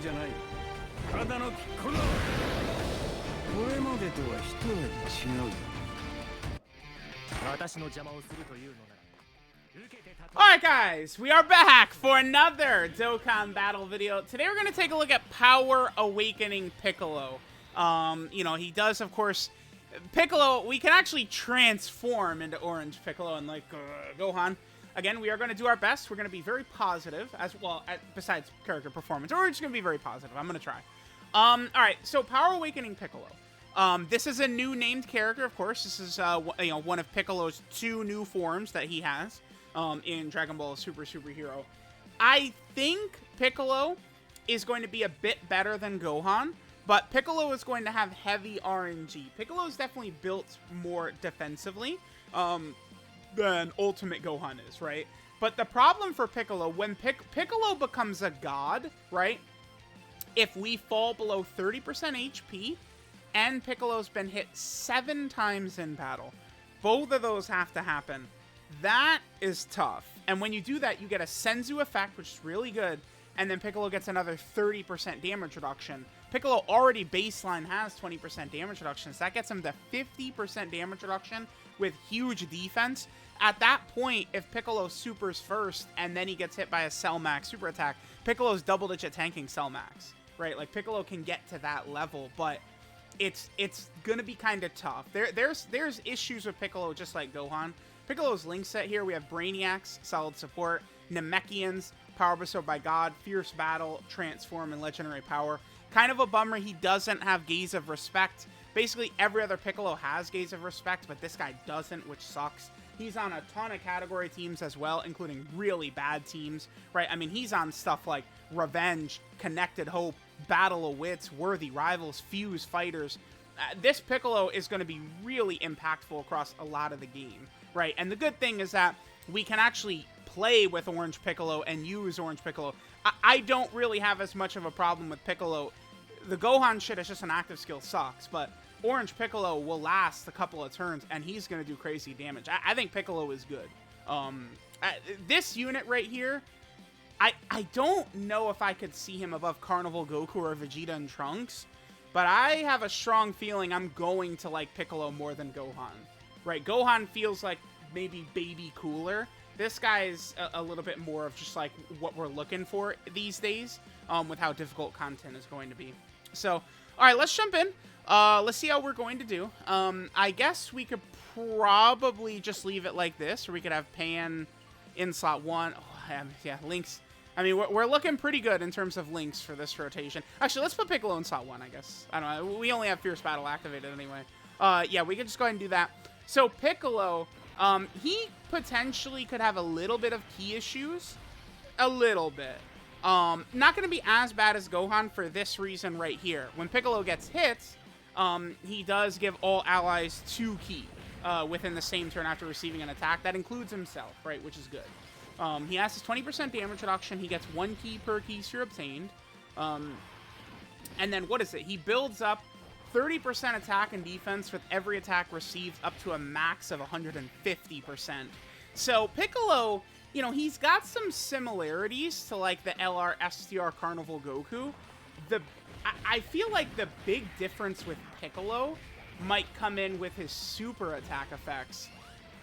じゃない。ただのピッコロ。これまでとは一味違う。私の邪魔をするというのなら。Alright guys, we are back for another Dokkan battle video. Today we're going to take a look at Power Awakening Piccolo. You know, he does, of course, Piccolo, we can actually transform into Orange Piccolo and like Gohan. Again, we are going to do our best. We're going to be very positive as well, besides character performance. Or we're just going to be very positive. I'm going to try. Alright, so Power Awakening Piccolo. This is a new named character, of course. This is, you know, one of Piccolo's two new forms that he has. In Dragon Ball Superhero. I think Piccolo is going to be a bit better than Gohan, but Piccolo is going to have heavy RNG. Piccolo is definitely built more defensively than Ultimate Gohan is, right? But the problem for Piccolo, when Piccolo becomes a god, right? If we fall below 30% HP, and Piccolo's been hit 7 times in battle, both of those have to happen. That is tough. And when you do that, you get a Senzu effect, which is really good. And then Piccolo gets another 30% damage reduction. Piccolo already baseline has 20% damage reduction. So that gets him to 50% damage reduction with huge defense. At that point, if Piccolo supers first and then he gets hit by a Cell Max super attack, Piccolo's double-digit tanking Cell Max, right? Like, Piccolo can get to that level, but it's going to be kind of tough. There's issues with Piccolo just like Gohan. Piccolo's link set here, we have Brainiacs, solid support, Namekians, Power Bestowed by God, Fierce Battle, Transform, and Legendary Power. Kind of a bummer he doesn't have Gaze of Respect. Basically, every other Piccolo has Gaze of Respect, but this guy doesn't, which sucks. He's on a ton of category teams as well, including really bad teams, right? I mean, he's on stuff like Revenge, Connected Hope, Battle of Wits, Worthy Rivals, Fuse Fighters. This Piccolo is going to be really impactful across a lot of the game. Right, and the good thing is that we can actually play with Orange Piccolo and use Orange Piccolo. I don't really have as much of a problem with Piccolo. The Gohan shit is just an active skill sucks, but Orange Piccolo will last a couple of turns, and he's going to do crazy damage. I think Piccolo is good. This unit right here, I don't know if I could see him above Carnival Goku or Vegeta and Trunks, but I have a strong feeling I'm going to like Piccolo more than Gohan. Right, Gohan feels like maybe baby cooler. This guy's a little bit more of just like what we're looking for these days with how difficult content is going to be. So, all right, let's jump in. Let's see how we're going to do. I guess we could probably just leave it like this, or we could have Pan in slot 1. Oh, yeah, Links. I mean, we're looking pretty good in terms of Links for this rotation. Actually, let's put Piccolo in slot 1, I guess. I don't know. We only have Fierce Battle activated anyway. Yeah, we can just go ahead and do that. So Piccolo, he potentially could have a little bit of key issues. A little bit. Not going to be as bad as Gohan for this reason right here. When Piccolo gets hit, he does give all allies 2 ki within the same turn after receiving an attack. That includes himself, right, which is good. He has his 20% damage reduction. He gets 1 ki per key sphere obtained. And then what is it? He builds up 30% attack and defense with every attack received up to a max of 150%. So Piccolo, you know, he's got some similarities to like the LR STR Carnival Goku. I feel like the big difference with Piccolo might come in with his super attack effects.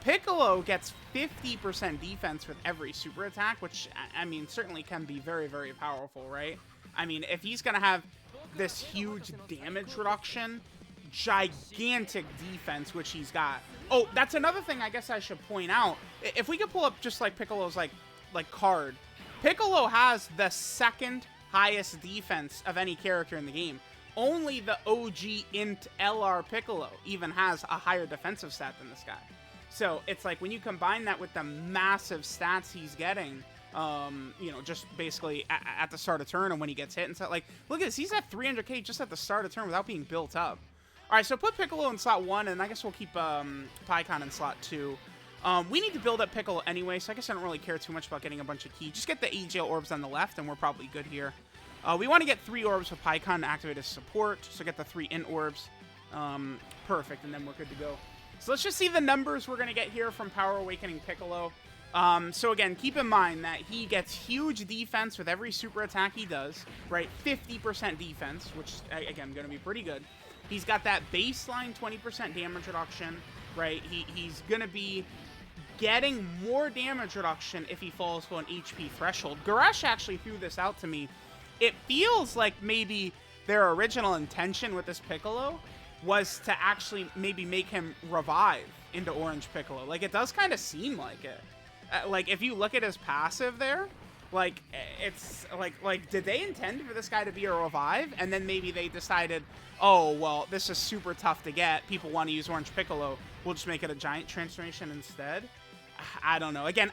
Piccolo gets 50% defense with every super attack, which, I mean, certainly can be very, very powerful, right? I mean, if he's going to have this huge damage reduction, gigantic defense, which he's got. Oh, that's another thing I guess I should point out. If we could pull up just like Piccolo's like card, Piccolo has the 2nd highest defense of any character in the game. Only the OG Int LR Piccolo even has a higher defensive stat than this guy. So it's like when you combine that with the massive stats he's getting, you know, just basically at the start of turn and when he gets hit and stuff. Like, look at this. He's at 300k just at the start of turn without being built up. All right, so put Piccolo in slot 1, and I guess we'll keep Piccon in slot 2. We need to build up Piccolo anyway, so I guess I don't really care too much about getting a bunch of ki. Just get the AGL orbs on the left, and we're probably good here. We want to get 3 orbs with Piccon to activate his support, so get the 3 int orbs. Perfect, and then we're good to go. So let's just see the numbers we're going to get here from Power Awakening Piccolo. So again, keep in mind that he gets huge defense with every super attack he does, right? 50% defense, which, again, going to be pretty good. He's got that baseline 20% damage reduction, right? He's going to be getting more damage reduction if he falls to an HP threshold. Goresh actually threw this out to me. It feels like maybe their original intention with this Piccolo was to actually maybe make him revive into Orange Piccolo. Like, it does kind of seem like it. Like, if you look at his passive there, like, it's, like, did they intend for this guy to be a revive? And then maybe they decided, oh, well, this is super tough to get. People want to use Orange Piccolo. We'll just make it a giant transformation instead. I don't know. Again,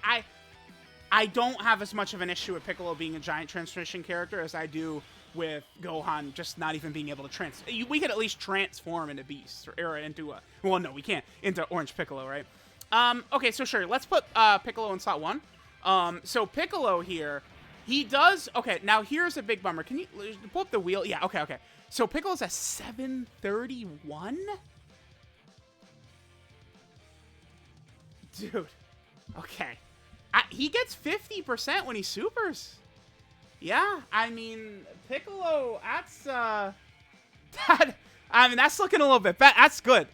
I don't have as much of an issue with Piccolo being a giant transformation character as I do with Gohan just not even being able to we could at least transform into Beast or into a, well, no, we can't, into Orange Piccolo, right? Okay, so sure, let's put Piccolo in slot 1. So Piccolo here, he does, okay, now here's a big bummer. Can you pull up the wheel? Yeah, okay. So Piccolo's a 731? Dude, okay. He gets 50% when he supers. Yeah, I mean, Piccolo, that's, I mean, that's looking a little bit better. That's good.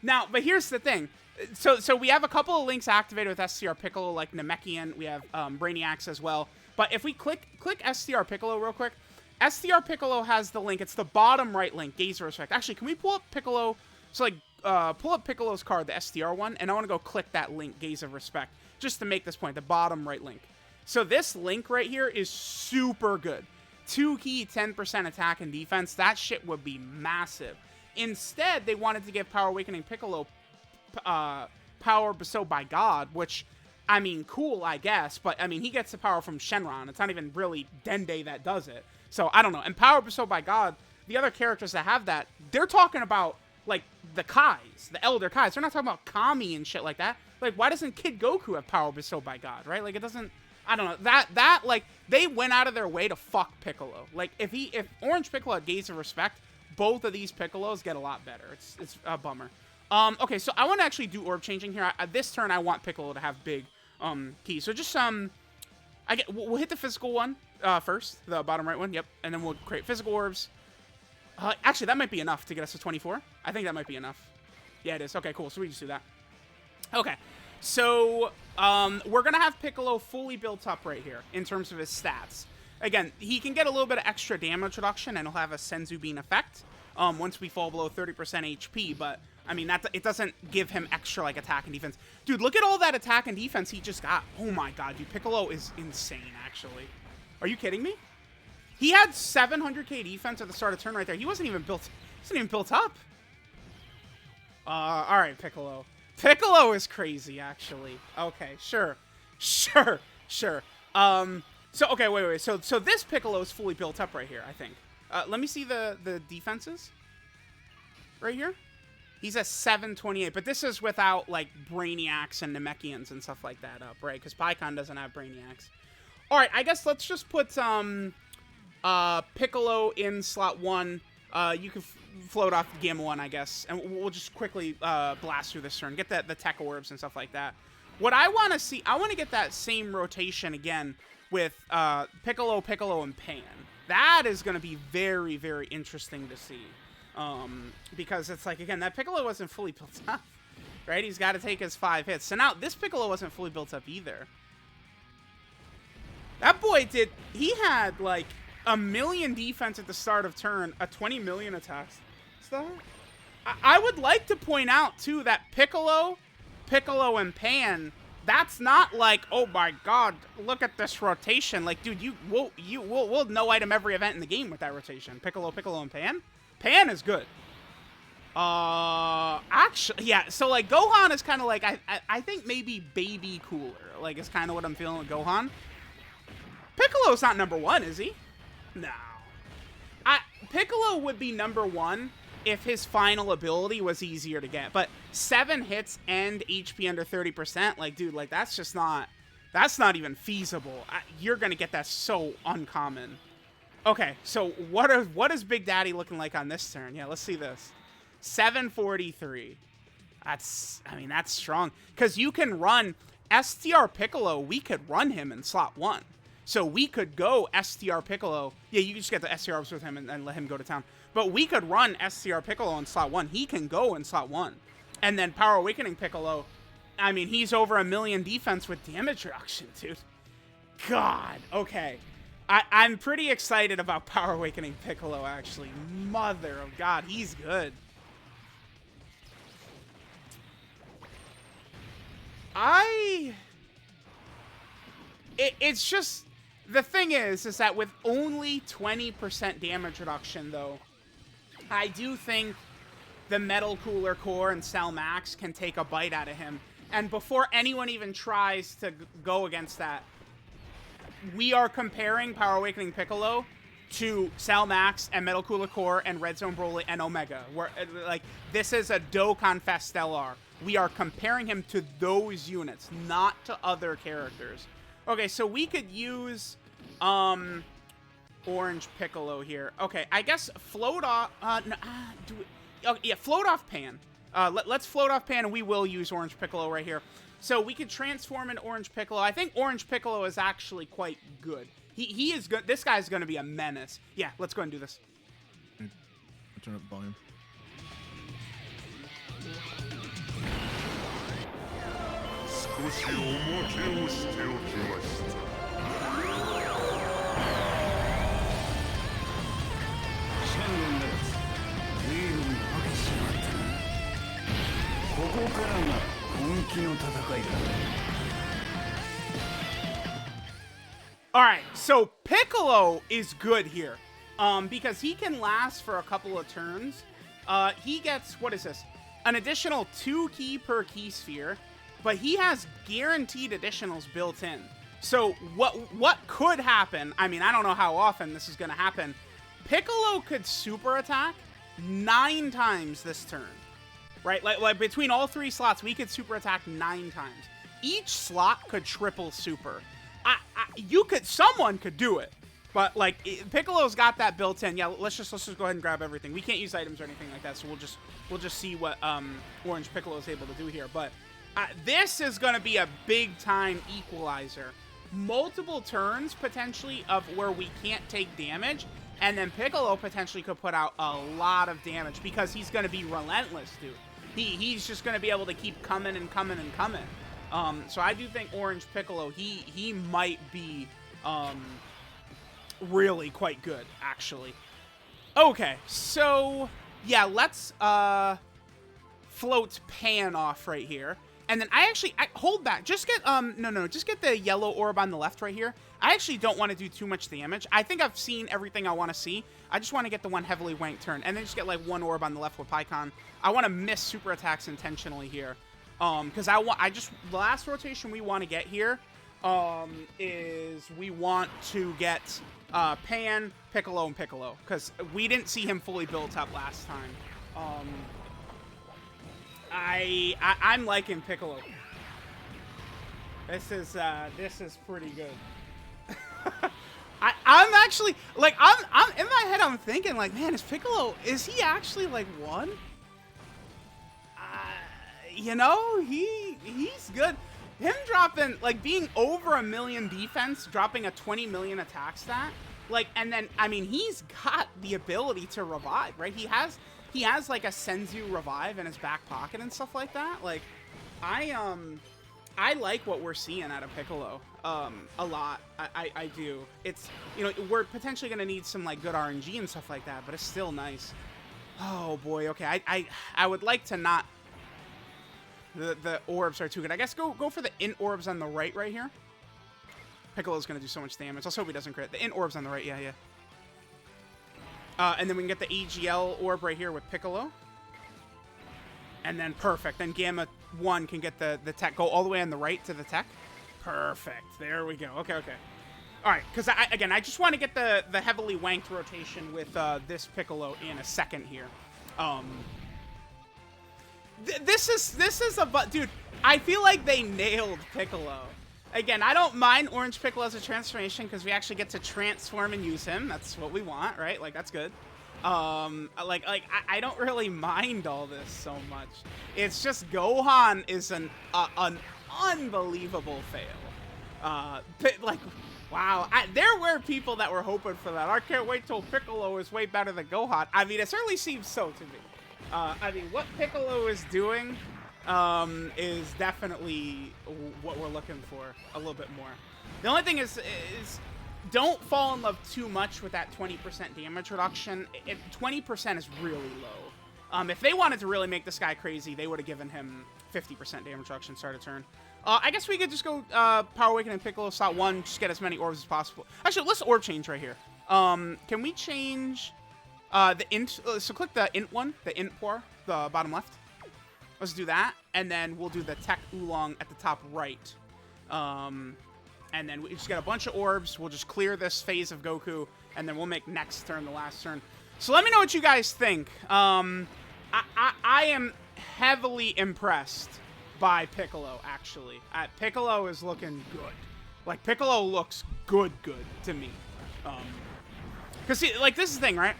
Now, but here's the thing. So we have a couple of links activated with STR Piccolo, like Namekian. We have Brainiacs as well. But if we click STR Piccolo real quick, STR Piccolo has the link. It's the bottom right link, Gaze of Respect. Actually, can we pull up Piccolo? So, like, pull up Piccolo's card, the STR one, and I want to go click that link, Gaze of Respect, just to make this point, the bottom right link. So this link right here is super good. 2 key, 10% attack and defense. That shit would be massive. Instead, they wanted to give Power Awakening Piccolo power bestowed by God, which, I mean, cool, I guess, but, I mean, he gets the power from Shenron. It's not even really Dende that does it. So, I don't know. And power bestowed by God, the other characters that have that, they're talking about, like, the Kais, the Elder Kais. They're not talking about Kami and shit like that. Like, why doesn't Kid Goku have power bestowed by God, right? Like, it doesn't, I don't know. That, like, they went out of their way to fuck Piccolo. Like, if Orange Piccolo had Gaze of Respect, both of these Piccolos get a lot better. It's a bummer. Okay, so I want to actually do orb changing here. This turn, I want Piccolo to have big keys. So just we'll hit the physical one first, the bottom right one. Yep, and then we'll create physical orbs. Actually, that might be enough to get us to 24. I think that might be enough. Yeah, it is. Okay, cool. So we just do that. Okay, so we're gonna have Piccolo fully built up right here in terms of his stats. Again, he can get a little bit of extra damage reduction, and he'll have a Senzu Bean effect once we fall below 30% HP, but I mean, it doesn't give him extra, like, attack and defense. Dude, look at all that attack and defense he just got. Oh my god, dude, Piccolo is insane, actually. Are you kidding me? He had 700k defense at the start of turn right there. He wasn't even built up. All right, Piccolo. Piccolo is crazy, actually. Okay, sure. So, okay, wait. So this Piccolo is fully built up right here, I think. Let me see the defenses. Right here. He's a 728, but this is without, like, Brainiacs and Namekians and stuff like that up, right? Because Pikkon doesn't have Brainiacs. All right, I guess let's just put Piccolo in slot 1. You can float off Gamma 1, I guess, and we'll just quickly blast through this turn. Get the tech orbs and stuff like that. What I want to see, I want to get that same rotation again with Piccolo, and Pan. That is going to be very, very interesting to see. Because it's like, again, that Piccolo wasn't fully built up, right? He's got to take his 5 hits. So now this Piccolo wasn't fully built up either. That boy he had like 1 million defense at the start of turn, a 20 million attacks. So I would like to point out too that Piccolo, and Pan, that's not like, oh my god, look at this rotation. Like, dude, we'll no item every event in the game with that rotation. Piccolo, and Pan. Pan is good. Actually, yeah, so, like, Gohan is kind of like, I think maybe baby cooler, like, is kind of what I'm feeling with Gohan. Piccolo's not number 1, is he? No. Piccolo would be number 1 if his final ability was easier to get, but 7 hits and HP under 30%, like, dude, like, that's not even feasible. You're gonna get that so uncommon. Okay, so what is Big Daddy looking like on this turn? Yeah, let's see this. 743. That's strong. Because you can run STR Piccolo, we could run him in slot 1. So we could go STR Piccolo. Yeah, you can just get the STRs with him and let him go to town. But we could run STR Piccolo in slot 1. He can go in slot 1. And then Power Awakening Piccolo, I mean, he's over 1 million defense with damage reduction, dude. God, okay. I'm pretty excited about Power Awakening Piccolo, actually. Mother of God, he's good. It's just... The thing is that with only 20% damage reduction, though, I do think the Metal Cooler Core and Cell Max can take a bite out of him. And before anyone even tries to go against that, we are comparing Power Awakening Piccolo to Cell Max and Metal Cooler Core and Red Zone Broly and Omega. Where, like, this is a Dokkan Stellar. We are comparing him to those units, not to other characters. Okay, so we could use Orange Piccolo here. Okay, I guess float off. Float off Pan. Let's float off Pan, and we will use Orange Piccolo right here. So we could transform in Orange Piccolo. I think Orange Piccolo is actually quite good. He is good. This guy's going to be a menace. Yeah, let's go ahead and do this. I'll turn up the volume. Alright, so Piccolo is good here. Because he can last for a couple of turns. He gets, what is this? An additional 2 ki per key sphere. But he has guaranteed additionals built in. So what could happen, I mean, I don't know how often this is going to happen. Piccolo could super attack 9 times this turn. Right? Like between all 3 slots, we could super attack 9 times. Each slot could triple super. Someone could do it. But like Piccolo's got that built in. Yeah, let's just go ahead and grab everything. We can't use items or anything like that, so we'll just see what Orange Piccolo is able to do here. But this is going to be a big time equalizer. Multiple turns potentially of where we can't take damage, and then Piccolo potentially could put out a lot of damage because he's going to be relentless, dude. He's just going to be able to keep coming and coming and coming. So I do think Orange Piccolo, he might be really quite good, actually. Okay, so yeah, let's float Pan off right here. And then I hold back. Just get just get the yellow orb on the left right here. I actually don't want to do too much damage. I think I've seen everything I want to see. I just want to get the one heavily wanked turn, and then just get like 1 orb on the left with Pycon. I want to miss super attacks intentionally here, because the last rotation we want to get here, is we want to get Pan, Piccolo, and Piccolo, because we didn't see him fully built up last time. I'm liking Piccolo. This is pretty good. I'm actually like I'm in my head. I'm thinking like, man, is he actually like 1? You know, he's good. Him dropping like being over 1 million defense, dropping a 20 million attack stat, like, and then I mean he's got the ability to revive, right? He has like a Senzu revive in his back pocket and stuff like that. Like, I like what we're seeing out of Piccolo a lot. I do. It's, you know, we're potentially going to need some like good RNG and stuff like that, but it's still nice. Oh boy, okay. I would like to not... The orbs are too good. I guess go for the int orbs on the right here. Piccolo's going to do so much damage. Let's hope he doesn't crit. The int orbs on the right, yeah. And then we can get the AGL orb right here with Piccolo. And then perfect. Then Gamma 1 can get the tech. Go all the way on the right to the tech. Perfect. There we go. Okay. All right. Because, again, I just want to get the heavily wanked rotation with this Piccolo in a second here. This is a... Dude, I feel like they nailed Piccolo. Again, I don't mind Orange Piccolo as a transformation because we actually get to transform and use him. That's what we want, right? Like, that's good. I don't really mind all this so much. It's just Gohan is an unbelievable fail. Like, wow. There were people that were hoping for that. I can't wait till Piccolo is way better than Gohan. I mean, it certainly seems so to me. I mean, what Piccolo is doing is definitely what we're looking for a little bit more. The only thing is don't fall in love too much with that 20% damage reduction. 20% is really low. If they wanted to really make this guy crazy, they would have given him 50% damage reduction start of turn. I guess we could just go Power Awakening Piccolo slot 1, just get as many orbs as possible. Actually, let's orb change right here. Can we change the int? So click the int one, the int pour, the bottom left. Let's do that, and then we'll do the Tech Oolong at the top right. And then we just get a bunch of orbs. We'll just clear this phase of Goku, and then we'll make next turn the last turn. So let me know what you guys think. I am heavily impressed by Piccolo, actually. Piccolo is looking good. Like, Piccolo looks good to me. Because, see, like, this is the thing, right?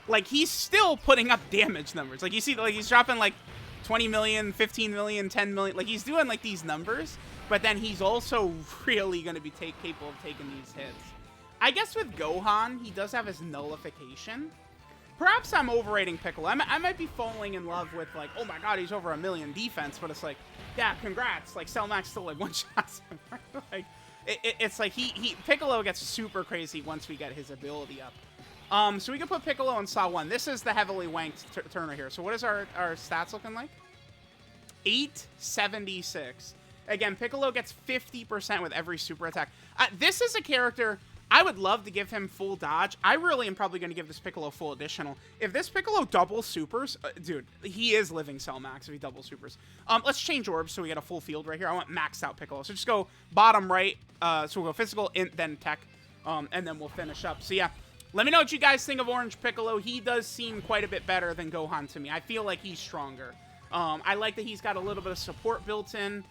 Like, he's still putting up damage numbers. Like, you see, like, he's dropping, like, 20 million, 15 million, 10 million. Like, he's doing, like, these numbers. But then he's also really going to be capable of taking these hits. I guess with Gohan, he does have his nullification. Perhaps I'm overrating Piccolo. I might be falling in love with, like, oh my god, he's over 1 million defense. But it's like, yeah, congrats. Like, Cell Max still, like, one-shots him. Like, it's like Piccolo gets super crazy once we get his ability up. So we can put Piccolo in slot 1. This is the heavily wanked turn right here. So what is our stats looking like? 876. Again, Piccolo gets 50% with every super attack. This is a character, I would love to give him full dodge. I really am probably going to give this Piccolo full additional. If this Piccolo double supers, dude, he is living Cell Max if he double supers. Let's change orbs so we get a full field right here. I want maxed out Piccolo. So just go bottom right. So we'll go physical, then tech, and then we'll finish up. So yeah, let me know what you guys think of Orange Piccolo. He does seem quite a bit better than Gohan to me. I feel like he's stronger. I like that he's got a little bit of support built in.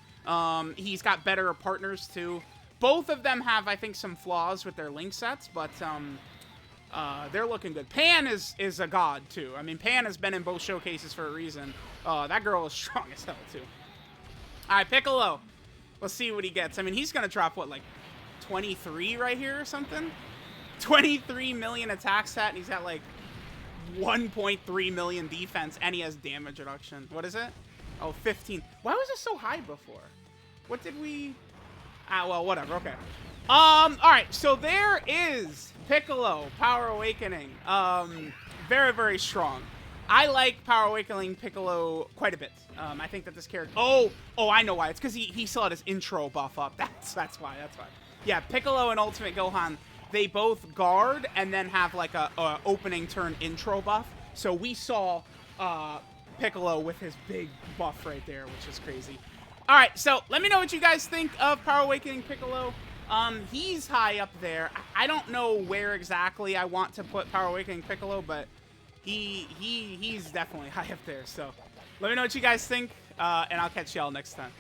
He's got better partners too. Both of them have, I think, some flaws with their link sets, but they're looking good. Pan is a god too. I mean, Pan has been in both showcases for a reason. That girl is strong as hell too. All right, Piccolo. Let's see what he gets. I mean, he's gonna drop what, like 23 right here or something? 23 million attack stat, and he's got like 1.3 million defense, and he has damage reduction. What is it? Oh, 15. Why was it so high before? What did we... well, whatever. Okay. All right. So there is Piccolo, Power Awakening. Very, very strong. I like Power Awakening Piccolo quite a bit. I think that this character... Oh, I know why. It's because he still had his intro buff up. That's why. Yeah, Piccolo and Ultimate Gohan, they both guard and then have like a opening turn intro buff. So we saw... Piccolo with his big buff right there, which is crazy. All right, so let me know what you guys think of Power Awakening Piccolo. He's high up there. I don't know where exactly I want to put Power Awakening Piccolo, but he's definitely high up there. So let me know what you guys think, and I'll catch y'all next time.